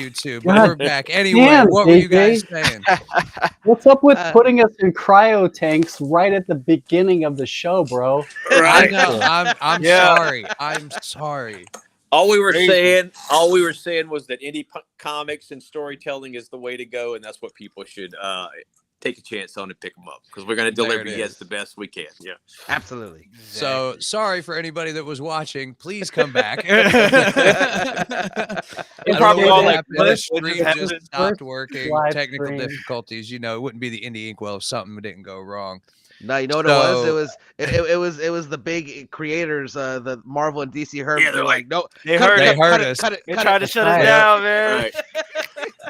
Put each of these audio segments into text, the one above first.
two, but we're back. Anyway, damn, what were you guys JJ. saying? What's up with putting us in cryo tanks right at the beginning of the show, bro? I Right. know. I'm Yeah. sorry. I'm sorry. All we were Crazy. saying was that indie comics and storytelling is the way to go, and that's what people should take a chance on and pick them up, because we're going to There deliver it you guys is. the best we can. Yeah. Absolutely. So sorry for anybody that was watching. Please come back. We'll I probably don't know all, what like, happened. The what stream just just happened? stopped working. Live Technical stream. difficulties. You know, it wouldn't be the Indie Inkwell if something didn't go wrong. No, you know what So- it was? It was the big creators, the Marvel and DC heard. Yeah, they're like, no, They cut heard it, They heard cut it, us. cut it, They cut tried it. to shut Right. us down, man. Right.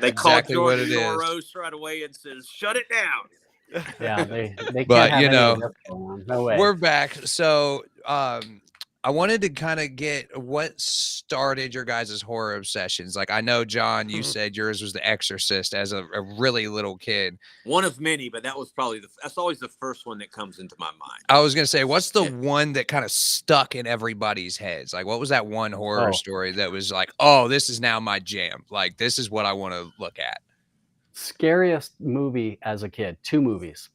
They Exactly called what George it is. Soros right away and says, "Shut it down." Yeah, they can't But, have you any know, of this going on. No way. We're back. So I wanted to kind of get what started your guys' horror obsessions. Like, I know, John, you said yours was The Exorcist as a really little kid. One of many, but that was probably that's always the first one that comes into my mind. I was going to say, what's the one that kind of stuck in everybody's heads? Like, what was that one horror Oh. story that was like, oh, this is now my jam? Like, this is what I want to look at. Scariest movie as a kid, 2 movies.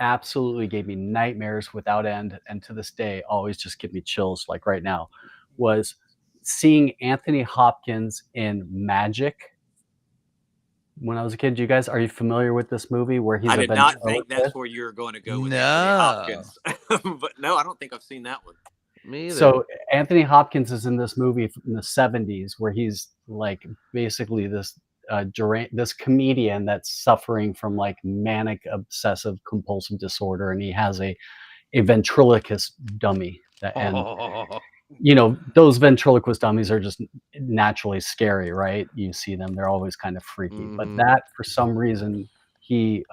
Absolutely gave me nightmares without end, and to this day always just give me chills, like right now, was seeing Anthony Hopkins in Magic when I was a kid. Are you familiar with this movie where he's I a did not think ventriloquist? that's where you were going to go with No. Anthony Hopkins. But no, I don't think I've seen that one. Me either. So Anthony Hopkins is in this movie in the 70s where he's like basically this this comedian that's suffering from like manic obsessive compulsive disorder, and he has a ventriloquist dummy and you know, those ventriloquist dummies are just naturally scary, right? You see them, they're always kind of freaky. But Mhm. that, for some reason, he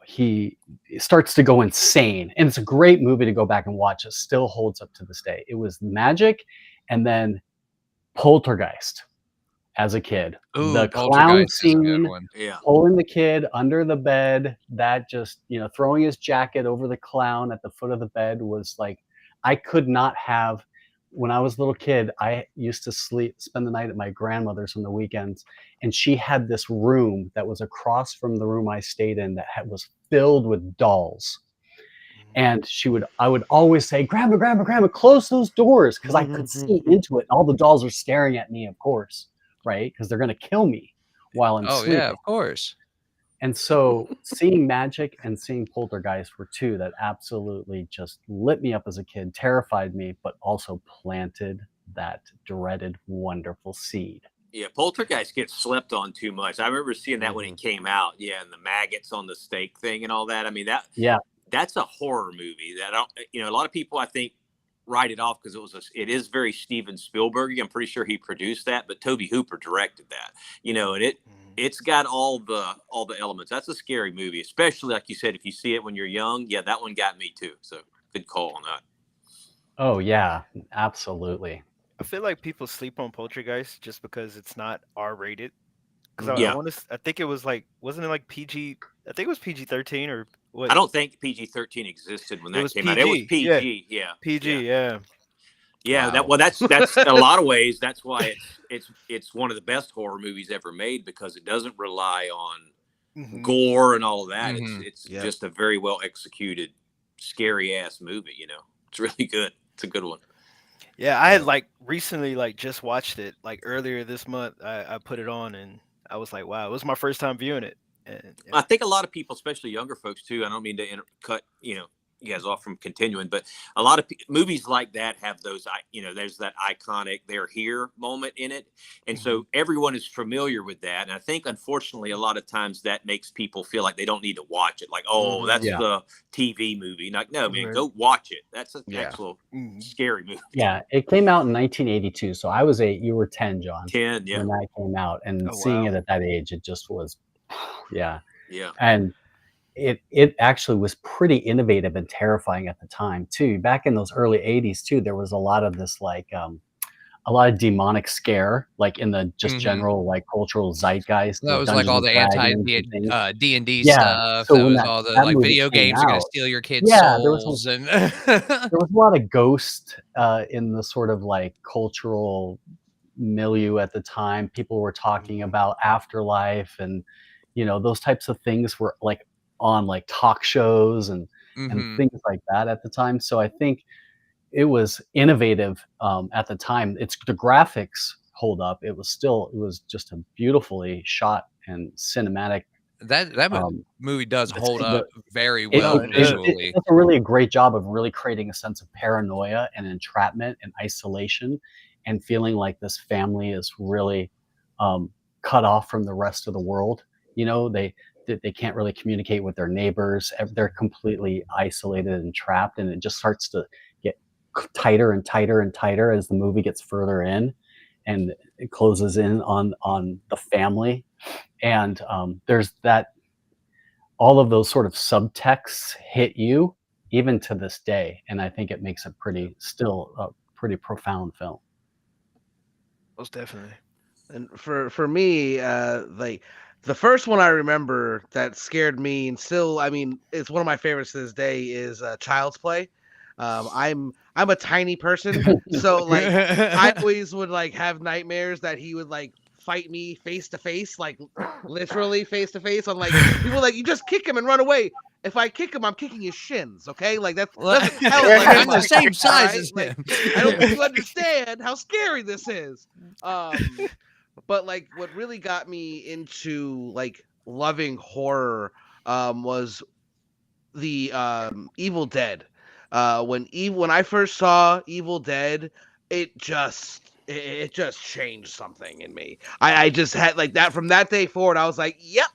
he starts to go insane. And it's a great movie to go back and watch. It still holds up to this day. It was Magic and then Poltergeist as a kid. Ooh, The clown Poltergeist is a good scene, one. Yeah. pulling the kid under the bed, that just, throwing his jacket over the clown at the foot of the bed was like, I could not have, when I was a little kid, I used to spend the night at my grandmother's on the weekends, and she had this room that was across from the room I stayed in that was filled with dolls. And I would always say, Grandma, close those doors, because I could see into it. And all the dolls are staring at me, of course, right? Because they're going to kill me while I'm sleeping. Yeah, of course. And so seeing Magic and seeing Poltergeist were 2 that absolutely just lit me up as a kid, terrified me, but also planted that dreaded, wonderful seed. Yeah, Poltergeist gets slept on too much. I remember seeing that when it came out. Yeah, and the maggots on the steak thing and all that. I mean, that's a horror movie that a lot of people, I think, write it off because it is very Steven Spielberg. I'm pretty sure he produced that, but Tobe Hooper directed that. And it's got all the elements. That's a scary movie, especially like you said, if you see it when you're young. Yeah, that one got me too. So good call on that. Oh yeah, absolutely. I feel like people sleep on Poltergeist just because it's not R-rated. Because Yeah. I think it was like, wasn't it like PG? I think it was PG-13 or what? I don't think PG-13 existed when It that was came out. It was PG, PG. Yeah. PG, yeah. Yeah, Wow. that's in a lot of ways. That's why it's one of the best horror movies ever made, because it doesn't rely on Mhm. gore and all of that. Mhm. It's Yep. just a very well executed, scary ass movie. It's really good. It's a good one. Yeah, I had like recently just watched it like earlier this month. I put it on and I was like, wow, it was my first time viewing it. And I think a lot of people, especially younger folks too. I don't mean to cut you guys off from continuing, but a lot of movies like that have those, there's that iconic "they're here" moment in it, and so everyone is familiar with that. And I think, unfortunately, a lot of times that makes people feel like they don't need to watch it. Like, oh, that's Yeah. the TV movie. Like, no, man, Right. go watch it. That's an Yeah. actual Mhm. scary movie. Yeah, it came out in 1982, so I was 8, you were 10, John, 10, yeah, when that came out, and Oh, seeing wow. it at that age, it just was, yeah. yeah. And it actually was pretty innovative and terrifying at the time too. Back in those early 80s too, there was a lot of this like a lot of demonic scare, like in the just Mhm. general like cultural zeitgeist. That of was like all Dungeons the and Dragons and things. anti-D&D Yeah, stuff. so That when was that- all the that like movie video came games are going out, to steal your kids' yeah, there was souls. And there was a lot of ghost in the sort of like cultural milieu at the time. People were talking about afterlife, and those types of things were like on like talk shows and things like that at the time. So I think it was innovative at the time. It's the graphics hold up. It was just a beautifully shot and cinematic. That movie does hold up very It well visually. does a really great job of really creating a sense of paranoia and entrapment and isolation, and feeling like this family is really cut off from the rest of the world. They can't really communicate with their neighbors. They're completely isolated and trapped, and it just starts to get tighter and tighter and tighter as the movie gets further in, and it closes in on the family. And there's that, all of those sort of subtexts hit you even to this day, and I think it makes it still a pretty profound film. Most definitely. And for me, like the first one I remember that scared me, and still, I mean, it's one of my favorites to this day, is Child's Play. I'm a tiny person, so like I always would like have nightmares that he would like fight me face to face, like literally face to face. On like people like, you just kick him and run away. If I kick him, I'm kicking his shins. Okay, like that's hell. Like, I'm the same size as him. I don't think you understand how scary this is. But like what really got me into like loving horror was the Evil Dead. When I first saw Evil Dead, it just changed something in me. I just had like that from that day forward. I was like, yep,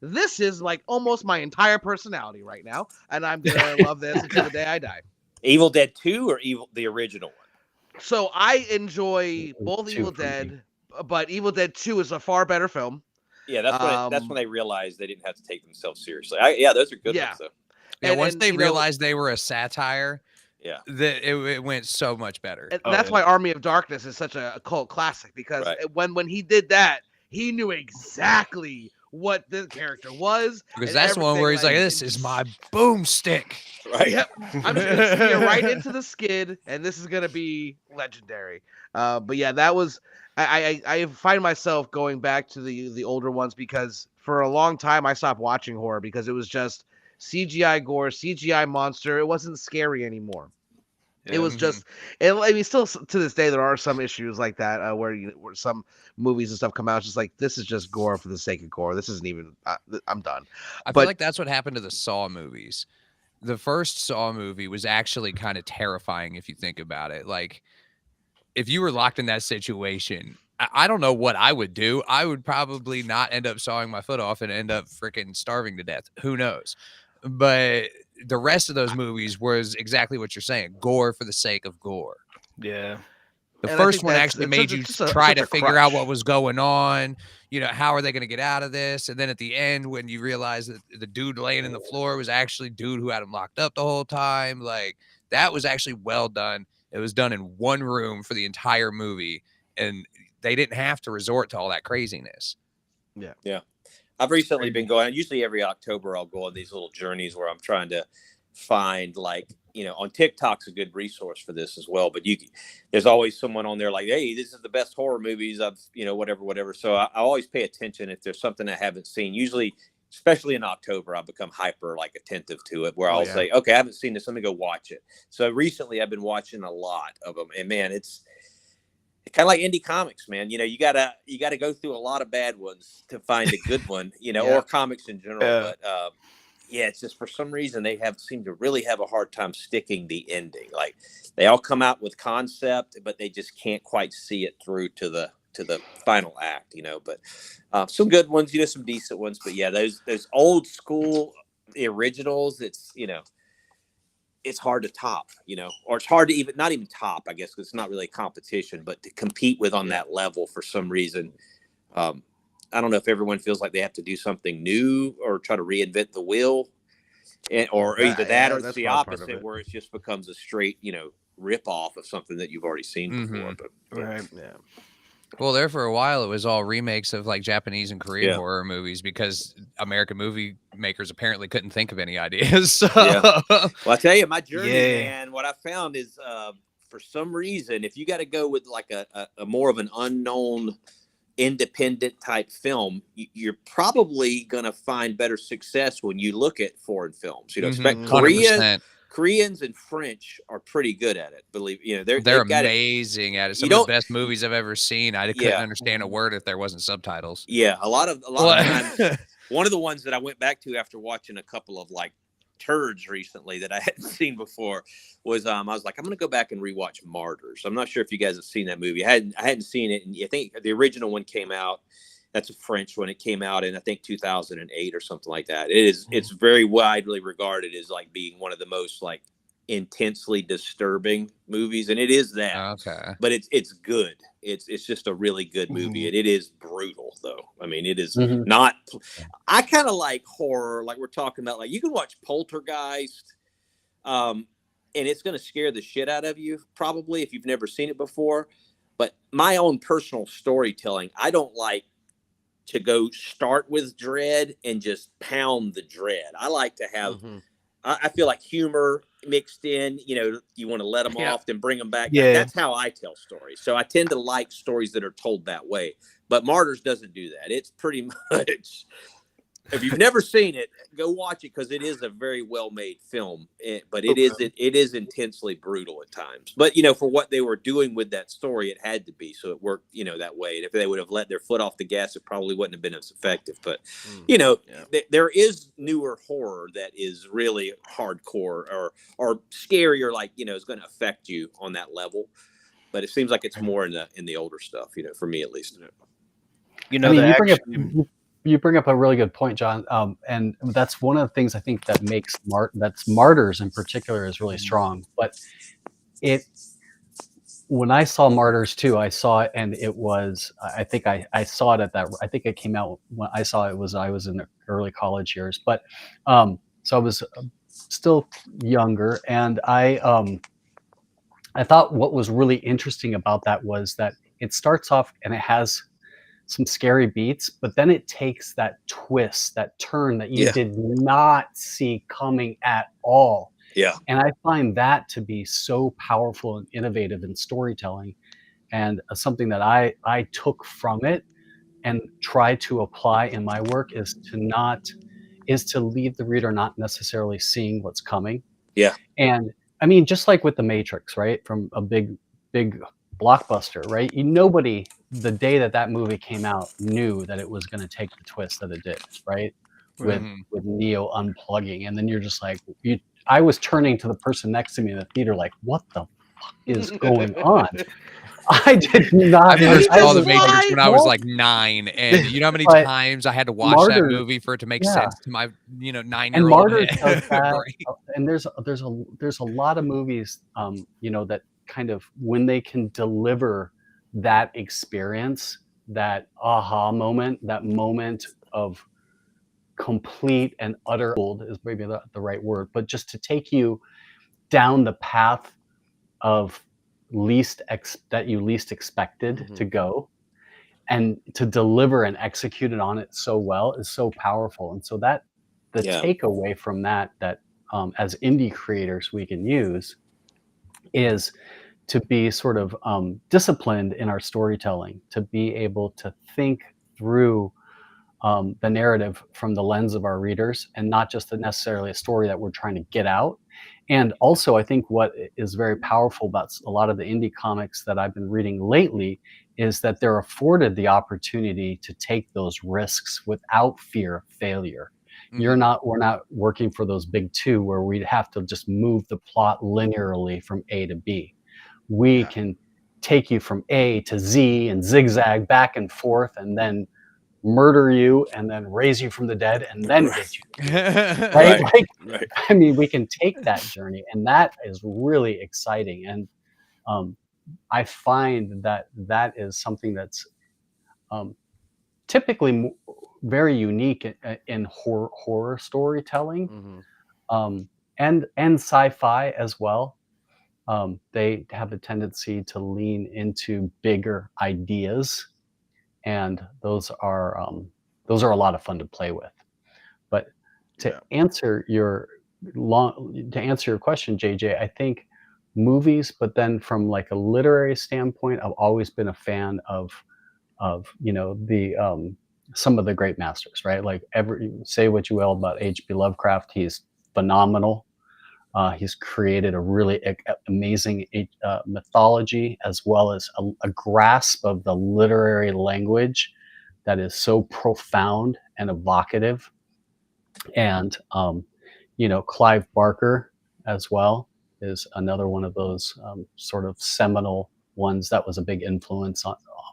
this is like almost my entire personality right now, and I'm gonna love this until the day I die. Evil Dead 2 or the original one? So I enjoy both Evil Dead, but Evil Dead 2 is a far better film. Yeah, that's when they realized they didn't have to take themselves seriously. Those are good ones though. Yeah, once they realized they were a satire, yeah, it went so much better. And that's why Army of Darkness is such a cult classic, because when he did that, he knew exactly what the character was. Because that's the one where he's like, "This is my boomstick." Right. Yep. I'm just gonna steer right into the skid, and this is gonna be legendary. But yeah, that was. I find myself going back to the older ones, because for a long time I stopped watching horror because it was just CGI gore, CGI monster. It wasn't scary anymore. Yeah. It was just, and I mean, still to this day, there are some issues like that where some movies and stuff come out, it's just like, this is just gore for the sake of gore. This isn't even, I'm done. I feel like that's what happened to the Saw movies. The first Saw movie was actually kind of terrifying if you think about it. Like, if you were locked in that situation, I don't know what I would do. I would probably not end up sawing my foot off and end up freaking starving to death. Who knows? But the rest of those movies was exactly what you're saying. Gore for the sake of gore. Yeah. The first one actually made you try to figure out what was going on. How are they going to get out of this? And then at the end, when you realize that the dude laying in the floor was actually dude who had him locked up the whole time, like, that was actually well done. It was done in one room for the entire movie, and they didn't have to resort to all that craziness. Yeah. Yeah. I've recently been going, usually every October I'll go on these little journeys where I'm trying to find, like, on TikTok's a good resource for this as well. But there's always someone on there like, hey, this is the best horror movies I've, whatever. So I always pay attention if there's something I haven't seen. Usually, especially in October, I'll become hyper attentive to it, where I'll say, okay, I haven't seen this, let me go watch it. So recently I've been watching a lot of them, and man, it's kind of like indie comics, man. You gotta go through a lot of bad ones to find a good one, or comics in general. But it's just, for some reason they seem to really have a hard time sticking the ending. Like, they all come out with concept, but they just can't quite see it through to the final act, But some good ones, some decent ones. But yeah, those old school originals, it's hard to top, or it's hard to not even top, I guess, because it's not really a competition, but to compete with on that level for some reason. I don't know if everyone feels like they have to do something new or try to reinvent the wheel, or either that or it's the opposite, where it just becomes a straight, rip off of something that you've already seen before. But yeah. Well, there for a while, it was all remakes of like Japanese and Korean horror movies, because American movie makers apparently couldn't think of any ideas. So. Yeah. Well, I tell you, my journey, man, what I found is for some reason, if you got to go with like a more of an unknown independent type film, you're probably going to find better success when you look at foreign films. You know, expect 100%. Koreans and French are pretty good at it. Believe they're amazing at it. Some of the best movies I've ever seen. I couldn't understand a word if there wasn't subtitles. Yeah, a lot of times. One of the ones that I went back to after watching a couple of like turds recently that I hadn't seen before was I was like, I'm gonna go back and rewatch Martyrs. I'm not sure if you guys have seen that movie. I hadn't seen it, and I think the original one came out. That's a French one. It came out in I think 2008 or something like that. It's very widely regarded as like being one of the most like intensely disturbing movies, and it is that. Okay, but it's good. It's just a really good movie, and it is brutal though. I mean, it is not. I kind of like horror, like we're talking about. Like you can watch Poltergeist, and it's going to scare the shit out of you probably if you've never seen it before. But my own personal storytelling, I don't like to go start with dread and just pound the dread. I like to have. I feel like humor mixed in, you want to let them off, then bring them back. Yeah. That's how I tell stories. So I tend to like stories that are told that way. But Martyrs doesn't do that. It's pretty much, if you've never seen it, go watch it because it is a very well-made film. But it is intensely brutal at times. But, for what they were doing with that story, it had to be. So it worked, that way. And if they would have let their foot off the gas, it probably wouldn't have been as effective. But, there is newer horror that is really hardcore or scary or like, is going to affect you on that level. But it seems like it's more in the older stuff, for me at least. You bring up a really good point, John, and that's one of the things I think that makes Martyrs in particular is really strong. But when I saw Martyrs 2, I saw it, and it was I think I saw it I think it came out when I saw it I was in the early college years, but so I was still younger, and I thought what was really interesting about that was that it starts off and it has some scary beats, but then it takes that twist, that turn that you did not see coming at all. Yeah. And I find that to be so powerful and innovative in storytelling, and something that I took from it and try to apply in my work is to leave the reader not necessarily seeing what's coming. Yeah. And I mean, just like with The Matrix, right? From a big blockbuster, right? Nobody, the day that movie came out, knew that it was going to take the twist that it did, right? With Neo unplugging, and then you're just like, I was turning to the person next to me in the theater, like, what the fuck is going on? I did not. I saw The Matrix when I was like 9, and you know how many times I had to watch that movie for it to make sense to my 9-year-old head. And there's a lot of movies, that kind of, when they can deliver that experience, that aha moment, that moment of complete and utter gold is maybe the right word, but just to take you down the path of that you least expected to go, and to deliver and execute it on it so well is so powerful. And so that the takeaway from that as indie creators we can use is to be sort of disciplined in our storytelling, to be able to think through the narrative from the lens of our readers, and not just necessarily a story that we're trying to get out. And also, I think what is very powerful about a lot of the indie comics that I've been reading lately is that they're afforded the opportunity to take those risks without fear of failure. We're not working for those big two where we'd have to just move the plot linearly from A to B. We can take you from A to Z and zigzag back and forth, and then murder you, and then raise you from the dead, and then get you. Right? Right. I mean, we can take that journey, and that is really exciting. And I find that is something that's typically very unique in horror storytelling, and sci-fi as well. They have a tendency to lean into bigger ideas, and those are a lot of fun to play with. But to answer your question, JJ, I think movies, but then from like a literary standpoint, I've always been a fan of the some of the great masters, right? Like say what you will about H.P. Lovecraft, he's phenomenal. He's created a really amazing mythology, as well as a grasp of the literary language that is so profound and evocative. And Clive Barker as well is another one of those sort of seminal ones that was a big influence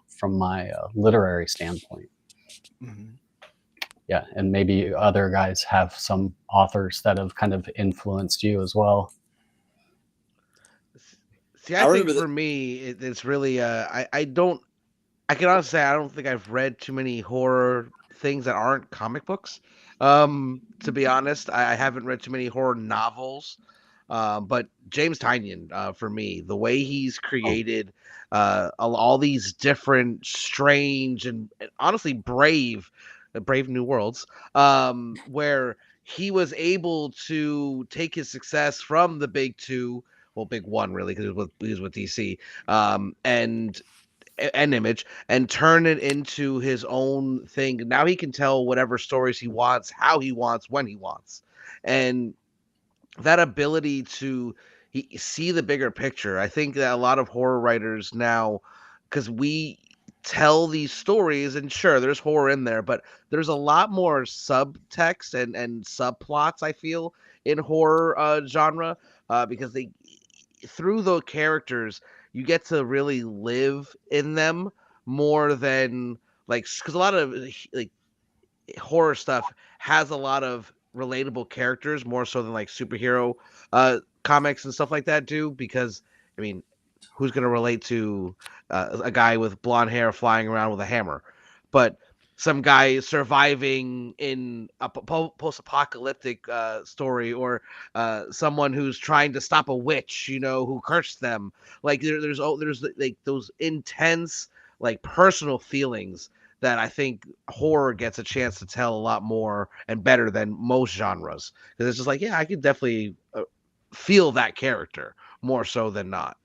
from my literary standpoint. Mm-hmm. Yeah, and maybe other guys have some authors that have kind of influenced you as well. See, I think for me, it's really I can honestly say I don't think I've read too many horror things that aren't comic books. To be honest, I haven't read too many horror novels. But James Tynion, for me, the way he's created all these different strange and honestly brave new worlds, where he was able to take his success from the big two, well, big one really, because he was with DC, and Image, and turn it into his own thing. Now he can tell whatever stories he wants, how he wants, when he wants, and that ability to see the bigger picture. I think that a lot of horror writers now, because we tell these stories, and sure, there's horror in there, but there's a lot more subtext and subplots, I feel, in horror genre, because they, through the characters, you get to really live in them more than, like, because a lot of like horror stuff has a lot of relatable characters more so than like superhero comics and stuff like that do, because I mean, who's going to relate to a guy with blonde hair flying around with a hammer? But some guy surviving in a post-apocalyptic story, or someone who's trying to stop a witch, who cursed them. Like there's like those intense, like, personal feelings that I think horror gets a chance to tell a lot more and better than most genres. Because it's just like, yeah, I could definitely feel that character more so than not.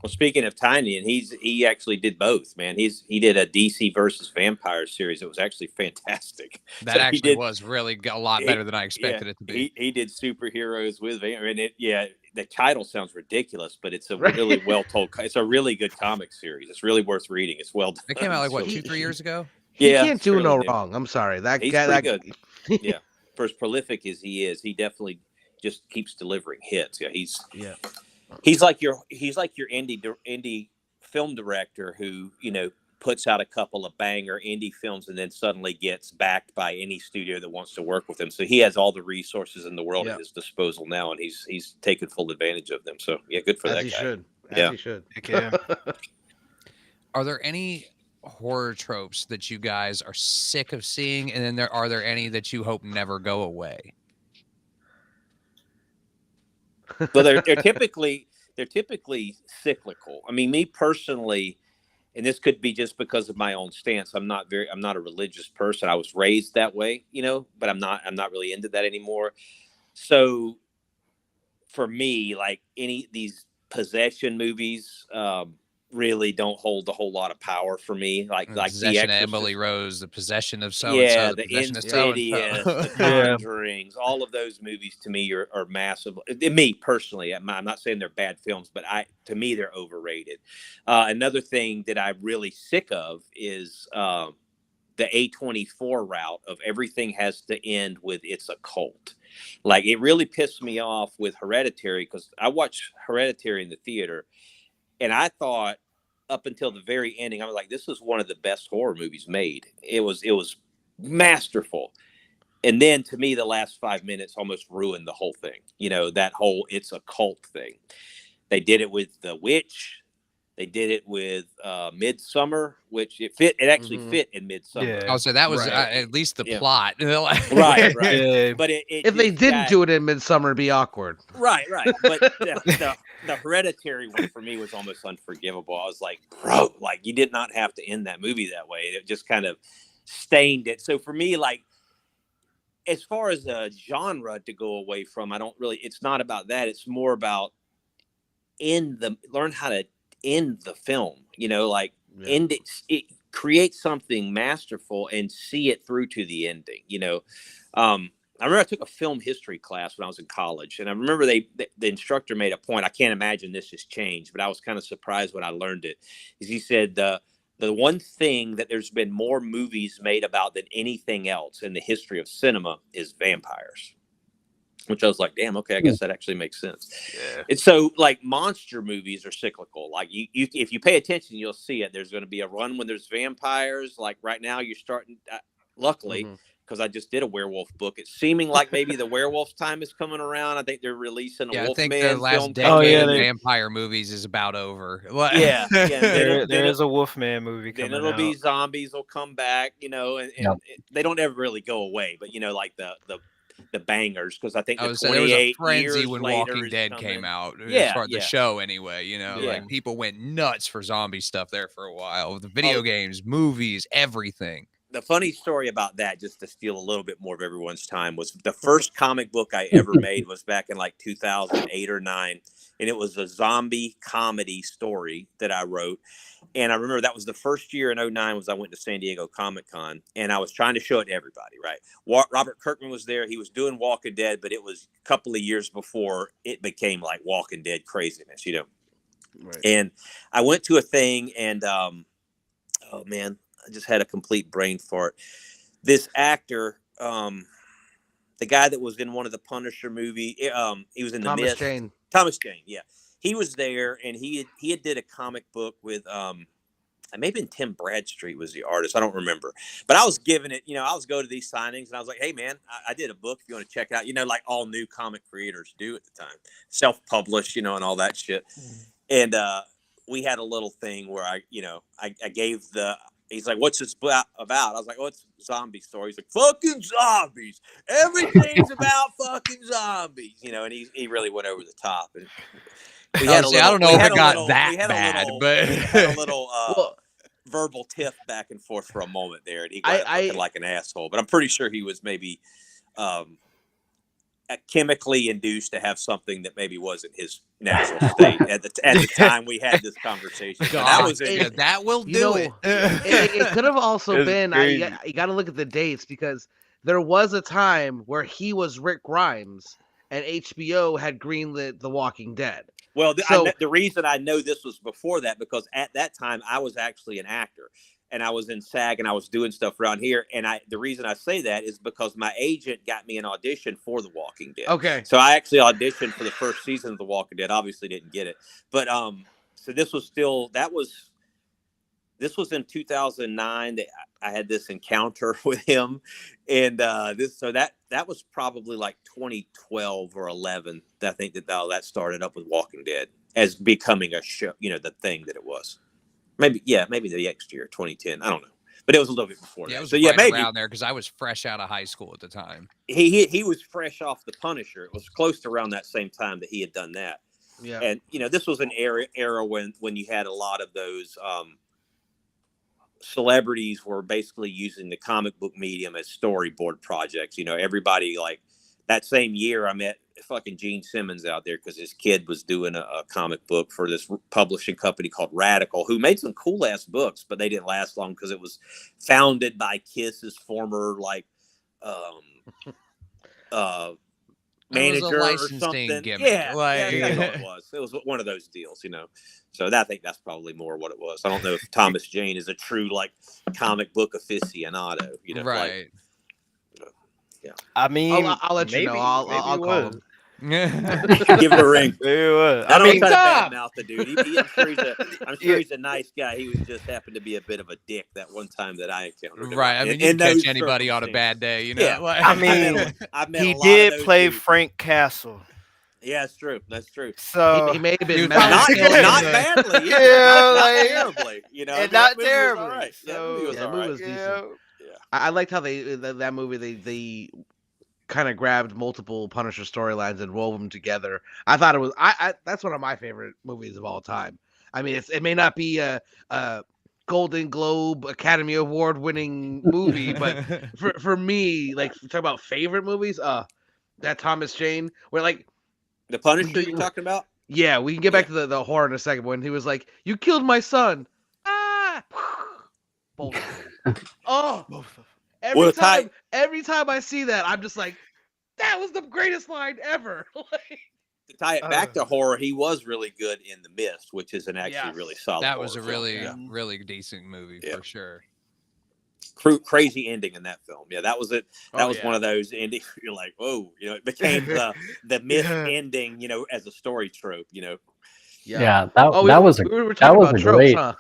Well, speaking of Tiny, and he actually did both, man. He did a DC versus vampire series. It was actually fantastic. That actually was really a lot better than I expected it to be. He did superheroes with and the title sounds ridiculous, but it's a really well told. It's a really good comic series. It's really worth reading. It's well done. It came out like 2-3 years ago. He can't do no wrong. I'm sorry. He's pretty good. Yeah, for as prolific as he is, he definitely just keeps delivering hits. Yeah, he's like your indie film director who puts out a couple of banger indie films and then suddenly gets backed by any studio that wants to work with him. So he has all the resources in the world at his disposal now, and he's taken full advantage of them. So yeah, good for that guy. He should. Are there any horror tropes that you guys are sick of seeing, and then are there any that you hope never go away? Well, they're typically cyclical. I mean, me personally, and this could be just because of my own stance. I'm not a religious person. I was raised that way, but I'm not really into that anymore. So for me, like these possession movies, really don't hold a whole lot of power for me. Like Possession of Emily Rose, The Possession of so the Insidious, The Conjurings, all of those movies to me are massive. Me personally, I'm not saying they're bad films, but to me they're overrated. Another thing that I'm really sick of is the A24 route of everything has to end with it's a cult. Like, it really pissed me off with Hereditary, because I watched Hereditary in the theater. And I thought, up until the very ending, I was like, this is one of the best horror movies made. It was masterful. And then, to me, the last 5 minutes almost ruined the whole thing. That whole it's a cult thing. They did it with The Witch. They did it with Midsummer, which it actually fit in Midsummer. Yeah. Oh, so that was at least the plot. Right. Yeah. But if they didn't do it in Midsummer, it'd be awkward. Right. But the Hereditary one for me was almost unforgivable. I was like, bro, like, you did not have to end that movie that way. It just kind of stained it. So for me, like, as far as a genre to go away from, it's not about that. It's more about learn how to end the film, like end it, create something masterful and see it through to the ending. I remember I took a film history class when I was in college, and I remember the instructor made a point. I can't imagine this has changed, but I was kind of surprised when I learned it. Is he said the one thing that there's been more movies made about than anything else in the history of cinema is vampires. Which I was like, damn, okay, I guess that actually makes sense. Yeah. And so, like, monster movies are cyclical. Like, you if you pay attention, you'll see it. There's going to be a run when there's vampires. Like, right now, you're starting, luckily, because I just did a werewolf book. It's seeming like maybe the werewolf time is coming around. I think they're releasing a Wolfman film. The last decade of vampire movies is about over. Yeah. There is a Wolfman movie coming out. Then it'll be zombies will come back, and they don't ever really go away. But, like the bangers, because I think there was a frenzy when Walking Dead came out. The show anyway, like people went nuts for zombie stuff there for a while. The video games, movies, everything. The funny story about that, just to steal a little bit more of everyone's time, was the first comic book I ever made was back in like 2008 or 9, and it was a zombie comedy story that I wrote. And I remember that was the first year in 2009 was I went to San Diego Comic-Con, and I was trying to show it to everybody, right? Robert Kirkman was there. He was doing Walking Dead, but it was a couple of years before it became like Walking Dead craziness, Right. And I went to a thing, and oh man, I just had a complete brain fart. This actor, the guy that was in one of the Punisher movie, he was in The Mist. Thomas Jane, yeah. He was there, and he had did a comic book with maybe Tim Bradstreet was the artist. I don't remember, but I was giving it. I was going to these signings, and I was like, "Hey, man, I did a book. If you want to check it out, like all new comic creators do at the time, self-published, and all that shit." And we had a little thing where I gave the. He's like, "What's this about?" I was like, "Oh, it's a zombie story." He's like, "Fucking zombies! Everything's about fucking zombies," and he really went over the top. And we had I don't know if it got that bad, but we had a little verbal tiff back and forth for a moment there, and he got looking like an asshole. But I'm pretty sure he was maybe chemically induced to have something that maybe wasn't his natural state at the time we had this conversation. That will do it. It could have also been. You got to look at the dates, because there was a time where he was Rick Grimes, and HBO had greenlit The Walking Dead. Well, the reason I know this was before that, because at that time I was actually an actor, and I was in SAG, and I was doing stuff around here. And the reason I say that is because my agent got me an audition for The Walking Dead. Okay. So I actually auditioned for the first season of The Walking Dead. Obviously didn't get it, but so this was in 2009 that I had this encounter with him, and that was probably like 2012 or 11. I think that started up with Walking Dead as becoming a show, the thing that it was. Maybe the next year, 2010. I don't know, but it was a little bit before that. It was maybe around there, because I was fresh out of high school at the time. He was fresh off The Punisher. It was close to around that same time that he had done that. Yeah, and this was an era when you had a lot of those. Celebrities were basically using the comic book medium as storyboard projects. Everybody, like that same year, I met fucking Gene Simmons out there because his kid was doing a comic book for this publishing company called Radical, who made some cool ass books, but they didn't last long because it was founded by Kiss's former manager or something. Gimmick. Yeah, that's what it was. It was one of those deals, So I think that's probably more what it was. I don't know if Thomas Jane is a true comic book aficionado, right? Yeah. I mean, I'll let you know. I'll call him. Give it a ring. I don't try to badmouth the dude. I'm sure he's a nice guy. He was just happened to be a bit of a dick that one time that I encountered him. Right. I mean, you can catch anybody on a bad day, Yeah. I mean, he did play Frank Castle. Yeah, that's true. That's true. So he may have been not badly, not terribly. And not terribly. Right. So that movie was decent. I liked how that movie they kind of grabbed multiple Punisher storylines and wove them together. I thought it was that's one of my favorite movies of all time. I mean, it may not be a Golden Globe Academy Award winning movie, but for me, talk about favorite movies, that Thomas Jane, where The Punisher you're talking about? Yeah, we can get back to the horror in a second. When he was like, "You killed my son." Ah, both of them. Oh, every time I see that, I'm just like, that was the greatest line ever. To tie it back to horror, he was really good in The Mist, which is actually really solid. That was a film. really decent movie for sure. Crazy ending in that film. Yeah, that was it. That was one of those endings where you're like, whoa, it became the Mist ending, as a story trope, that was a great. Huh?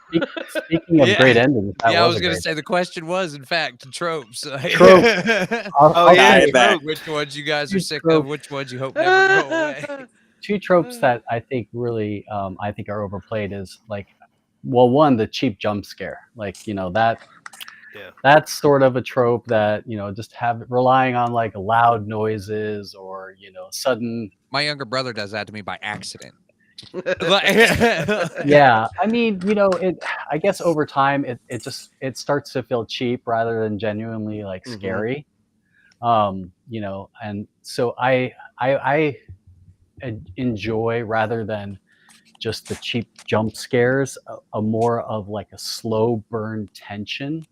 Speaking of great endings, I was going to say the question was, in fact, tropes. Which ones you guys are sick of? Which ones you hope never go away? Two tropes that I think really, are overplayed is like, well, one, the cheap jump scare, like that's sort of a trope that just relying on like loud noises or sudden. My younger brother does that to me by accident. Yeah, I mean, I guess over time it starts to feel cheap rather than genuinely like scary. And so I enjoy, rather than just the cheap jump scares, a more of like a slow burn tension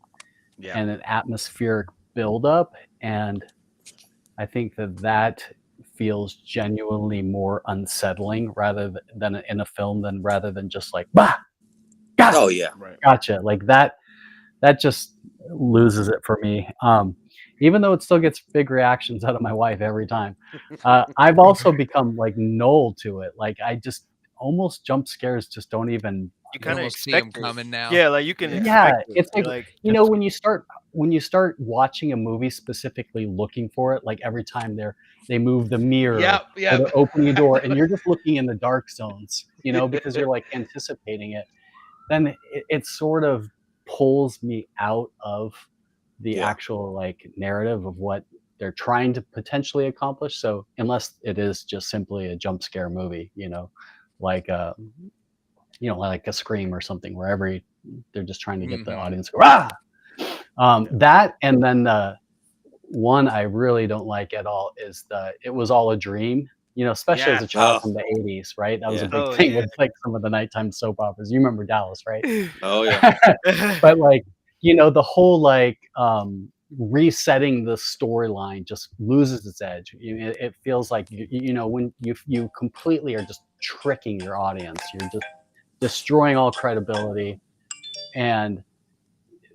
and an atmospheric buildup. And I think that feels genuinely more unsettling rather than in a film rather than just like, bah, gotcha. Oh yeah, gotcha. Like that just loses it for me. Even though it still gets big reactions out of my wife every time. I've also become like null to it. Like I just almost jump scares just don't even. You kind of see them coming now. Yeah, like you can. Yeah, it's like when you start watching a movie specifically looking for it, like every time they move the mirror, or they're opening a door, and you're just looking in the dark zones, because you're like anticipating it. Then it sort of pulls me out of the actual like narrative of what they're trying to potentially accomplish. So unless it is just simply a jump scare movie, like like a Scream or something, where they're just trying to get the audience to go, ah! That, and then the one I really don't like at all is It Was All a Dream, especially as a child from the 80s, right? That was a big thing with like some of the nighttime soap operas. You remember Dallas, right? Oh yeah. But like, the whole like resetting the storyline just loses its edge. It feels like when you completely are just tricking your audience. You're just destroying all credibility, and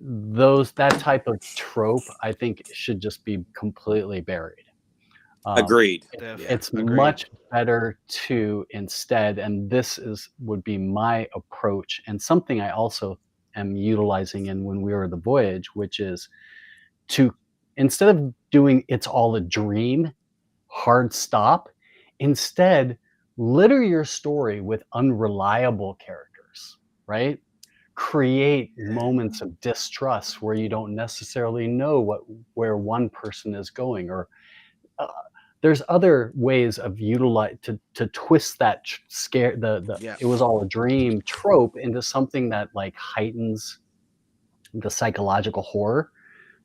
that type of trope I think should just be completely buried. Agreed. It's much better to instead, and this would be my approach, and something I also am utilizing in When We Were the Voyage, which is to, instead of doing It's All a Dream, hard stop, instead litter your story with unreliable characters, right? Create moments of distrust where you don't necessarily know where one person is going, or there's other ways of to twist that scare It Was All a Dream trope into something that like heightens the psychological horror,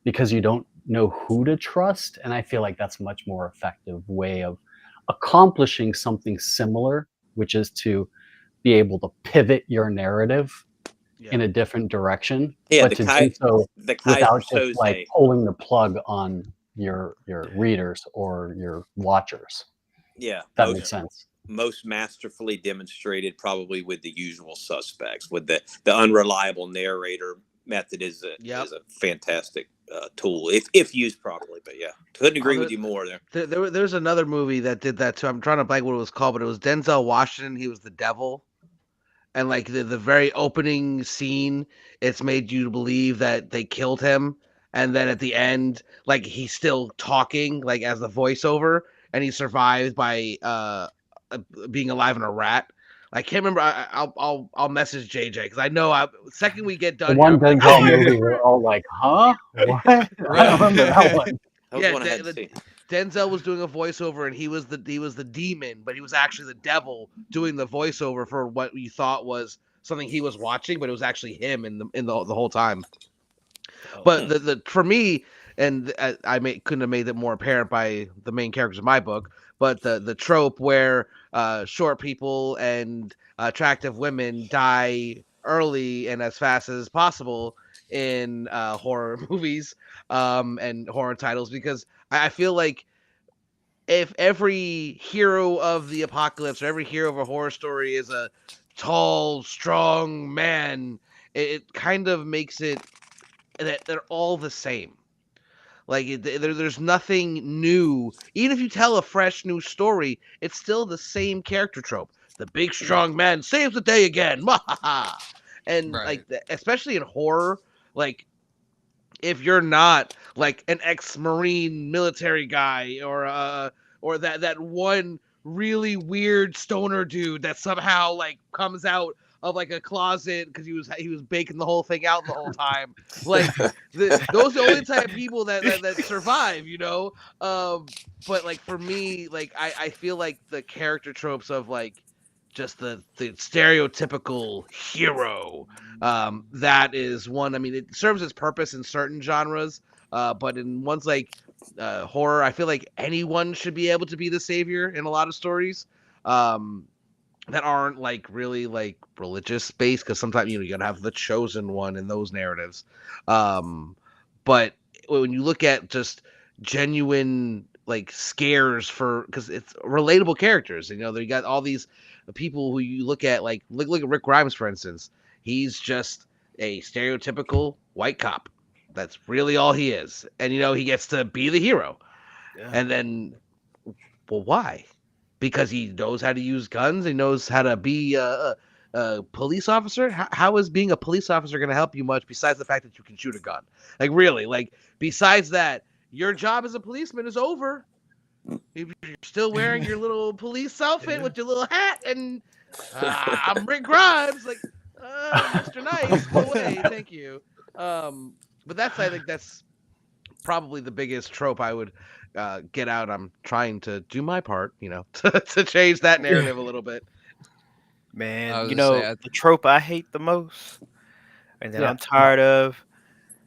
because you don't know who to trust. And I feel like that's a much more effective way of accomplishing something similar, which is to be able to pivot your narrative in a different direction, but to do so without just like pulling the plug on your readers or your watchers. Yeah, that makes sense. Most masterfully demonstrated probably with The Usual Suspects, with the unreliable narrator method is a fantastic tool if used properly. But couldn't agree with you more there. There's another movie that did that too. I'm trying to blank what it was called, but it was Denzel Washington. He was the devil. And like the very opening scene, it's made you believe that they killed him. And then at the end, like he's still talking, like as the voiceover, and he survived by being alive in a rat. I can't remember. I'll message JJ because I know second we get done. The one Denzel movie, we're all like, huh? What? I don't remember that one. Denzel was doing a voiceover, and he was the demon, but he was actually the devil doing the voiceover for what you thought was something he was watching, but it was actually him in the whole time. But for me, and couldn't have made it more apparent by the main characters of my book, but the trope where short people and attractive women die early and as fast as possible in horror movies and horror titles, because I feel like if every hero of the apocalypse or every hero of a horror story is a tall, strong man, it kind of makes it that they're all the same. Like there's nothing new. Even if you tell a fresh new story, it's still the same character trope. The big strong man saves the day again. And Right. especially in horror, like if you're not like an ex-marine military guy or that one really weird stoner dude that somehow like comes out of like a closet because he was baking the whole thing out the whole time, like those are the only type of people that survive, you know. But like for me, like I feel like the character tropes of like just the stereotypical hero, that is one. I mean, it serves its purpose in certain genres, but in ones like horror, I feel like anyone should be able to be the savior in a lot of stories that aren't like really like religious based, because sometimes you gotta have the chosen one in those narratives. But when you look at just genuine like scares for, because it's relatable characters, they got all these people who you look at, like look at Rick Grimes, for instance. He's just a stereotypical white cop. That's really all he is. And he gets to be the hero. Yeah. And then, well, why? Because he knows how to use guns. He knows how to be a police officer. How is being a police officer going to help you much besides the fact that you can shoot a gun? Like, really? Like, besides that, your job as a policeman is over. If you're still wearing your little police outfit with your little hat and I'm Rick Grimes, like, Mr. Nice, go away, thank you. But I think that's probably the biggest trope I would get out. I'm trying to do my part, to change that narrative a little bit. Man, the trope I hate the most, and that I'm tired of,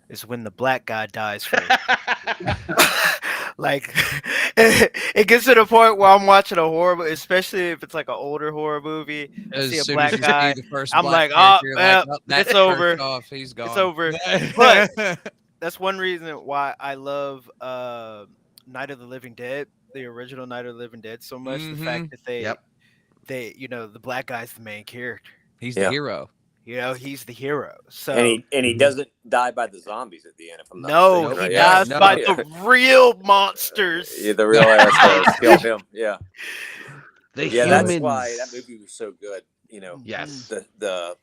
is when the black guy dies first. Like, it gets to the point where I'm watching a horror movie, especially if it's like an older horror movie. I see a black guy, I'm like, oh, man, it's over. He's gone. It's over. But that's one reason why I love Night of the Living Dead, the original Night of the Living Dead, so much. The fact that they, the black guy's the main character. He's the hero. He's the hero. So and he doesn't die by the zombies at the end. If I'm not mistaken. He dies by the real monsters. Yeah, the real assholes killed him. Yeah. That's why that movie was so good. Yes. The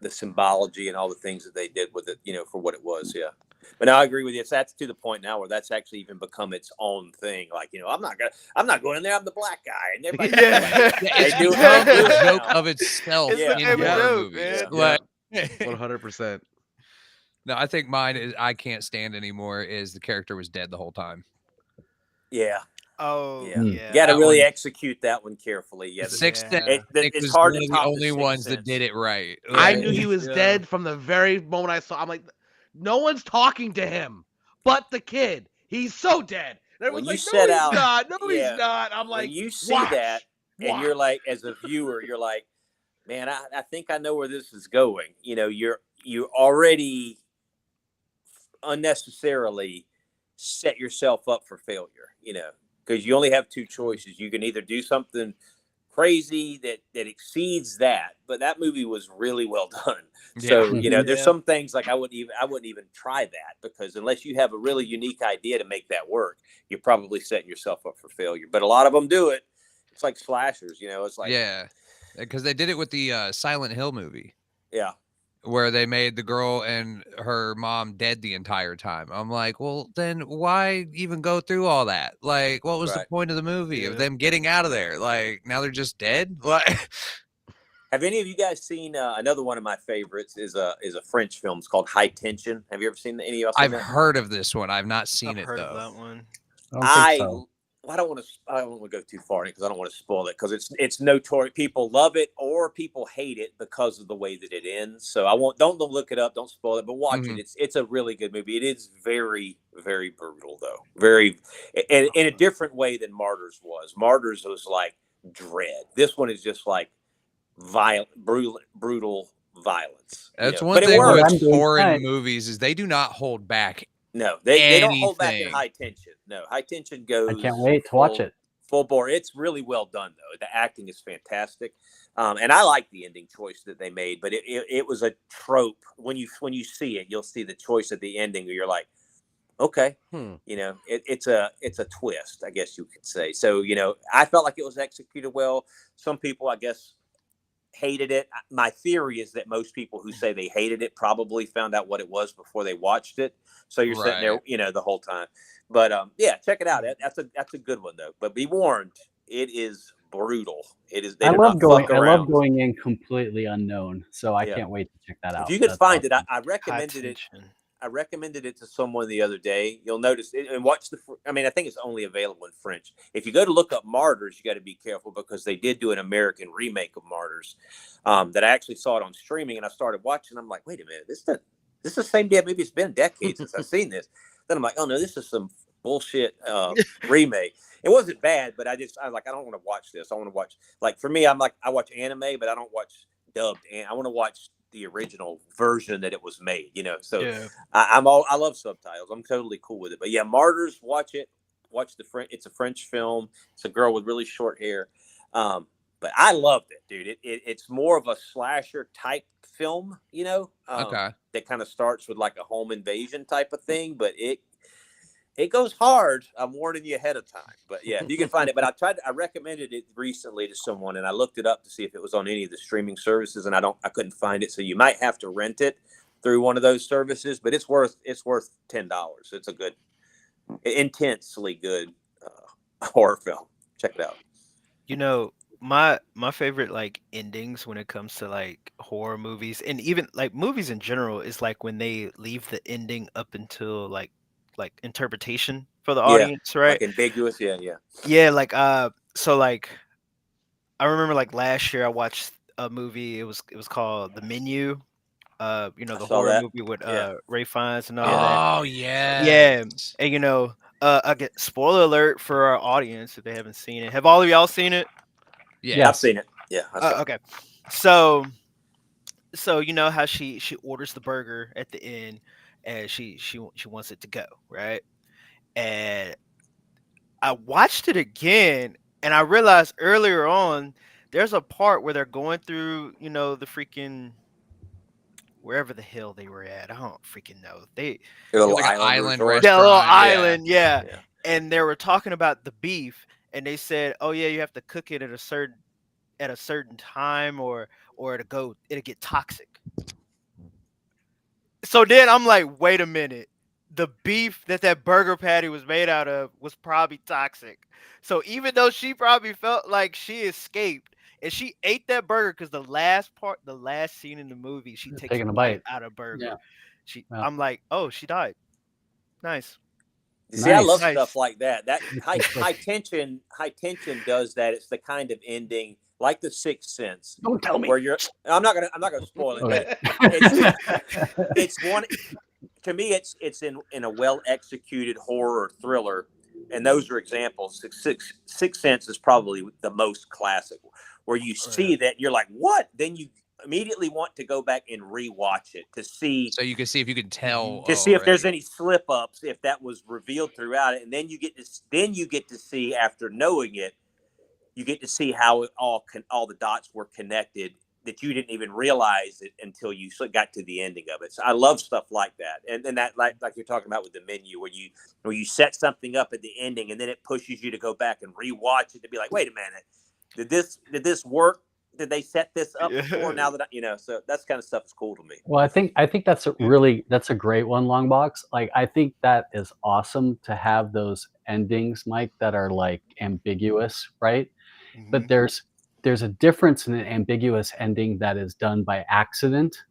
symbology and all the things that they did with it, for what it was. Yeah. But now I agree with you. That's to the point now where that's actually even become its own thing. Like, I'm not going in there. I'm the black guy, and everybody. It's a joke of itself in horror movies. Like 100%. No, I think mine is I can't stand anymore. Is the character was dead the whole time. Yeah. Oh, yeah. You got to really execute that one carefully. Yeah. Sixth Sense. It's hard to top the only ones that did it right. I knew he was dead from the very moment I saw. I'm like, no one's talking to him but the kid. He's so dead. And everyone's like, he's not. I'm like, when you see that, and you're like, as a viewer, you're like, man, I think I know where this is going. You already unnecessarily set yourself up for failure, because you only have two choices. You can either do something crazy that exceeds that, but that movie was really well done. So there's some things like I wouldn't even try that, because unless you have a really unique idea to make that work, you're probably setting yourself up for failure. But a lot of them do it. It's like slashers, it's like, because they did it with the Silent Hill movie, where they made the girl and her mom dead the entire time. I'm like, well, then why even go through all that? Like, what was the point of the movie of them getting out of there? Like, now they're just dead. Like, have any of you guys seen another one of my favorites is a French film. It's called High Tension. Have you ever seen any of y'all? I've heard of this one. I've not seen it though. Of that one. I don't want to go too far in it because I don't want to spoil it, because it's notorious. People love it or people hate it because of the way that it ends. So don't look it up, don't spoil it, but watch it. It's a really good movie. It is very, very brutal, though. Very, and in a different way than Martyrs was. Martyrs was like dread. This one is just like violent, brutal violence. That's you know? one But thing it with works. foreign movies is they do not hold back. No, they don't hold back in anything. High Tension. No, High Tension goes. I can't wait to watch it. Full bore. It's really well done, though. The acting is fantastic, and I like the ending choice that they made. But it was a trope. When you see it, you'll see the choice at the ending. Where you're like, okay, you know, it's a twist, I guess you could say. So you know, I felt like it was executed well. Some people, I guess, hated it. My theory is that most people who say they hated it probably found out what it was before they watched it. So you're sitting there, you know, the whole time. But yeah, check it out. That's a good one though. But be warned, it is brutal. It is. I love going in completely unknown, so I can't wait to check that out. If you can find it, I recommended it. I recommended it to someone the other day. You'll notice it, and watch I mean, I think it's only available in French. If you go to look up Martyrs, you got to be careful because they did do an American remake of Martyrs. That I actually saw it on streaming, and I started watching. I'm like, wait a minute, this is the same damn movie. It's been decades since I've seen this. Then I'm like, oh no, this is some bullshit remake. It wasn't bad, but I was like, I don't want to watch this. I want to watch, like, for me, I'm like, I watch anime, but I don't watch dubbed. And I want to watch the original version that it was made, you know. So I love subtitles. I'm totally cool with it. But yeah, Martyrs, watch it. Watch it's a French film. It's a girl with really short hair. But I loved it, dude. It's more of a slasher type film, you know. That kind of starts with like a home invasion type of thing, but it goes hard. I'm warning you ahead of time. But yeah, if you can find it. But I recommended it recently to someone, and I looked it up to see if it was on any of the streaming services, and I couldn't find it. So you might have to rent it through one of those services, but it's worth $10. It's a good, intensely good horror film. Check it out. You know, my favorite like endings when it comes to like horror movies and even like movies in general is like when they leave the ending up until like interpretation for the audience, right? Like ambiguous, yeah. Like so like I remember like last year I watched a movie. It was called The Menu. You know, the horror movie with Ray Fiennes and all that. Oh yeah. Yeah. And you know, again, spoiler alert for our audience if they haven't seen it. Have all of y'all seen it? Yeah, I've seen it. Yeah. Okay. So you know how she orders the burger at the end and she wants it to go, right? And I watched it again and I realized earlier on there's a part where they're going through, you know, the freaking wherever the hell they were at. I don't freaking know. They like an island restaurant. That little island, yeah. And they were talking about the beef and they said, "Oh yeah, you have to cook it at a certain time or it'll get toxic." So then I'm like, wait a minute. The beef that burger patty was made out of was probably toxic. So even though she probably felt like she escaped and she ate that burger because the last scene in the movie, she takes a bite out of burger. Yeah. I'm like, oh, she died. Nice. See, I love stuff like that. That high tension does that. It's the kind of ending like The Sixth Sense. Don't tell me. Where I'm not gonna spoil it. Okay. It's one. To me, it's in a well executed horror or thriller, and those are examples. Sixth Sense is probably the most classic, where you see that and you're like, what? Then you immediately want to go back and rewatch it to see, so you can see if you can tell see if there's any slip ups, if that was revealed throughout it, and then you get to see after knowing it, you get to see how it all the dots were connected that you didn't even realize it until you got to the ending of it. So I love stuff like that, and that like you're talking about with The Menu, where you set something up at the ending and then it pushes you to go back and rewatch it to be like, wait a minute, did this work? Did they set this up before? Now that so that's kind of stuff is cool to me. Well, I think that's a great one, Longbox. Like, I think that is awesome to have those endings, Mike, that are like ambiguous, right? Mm-hmm. But there's a difference in an ambiguous ending that is done by accident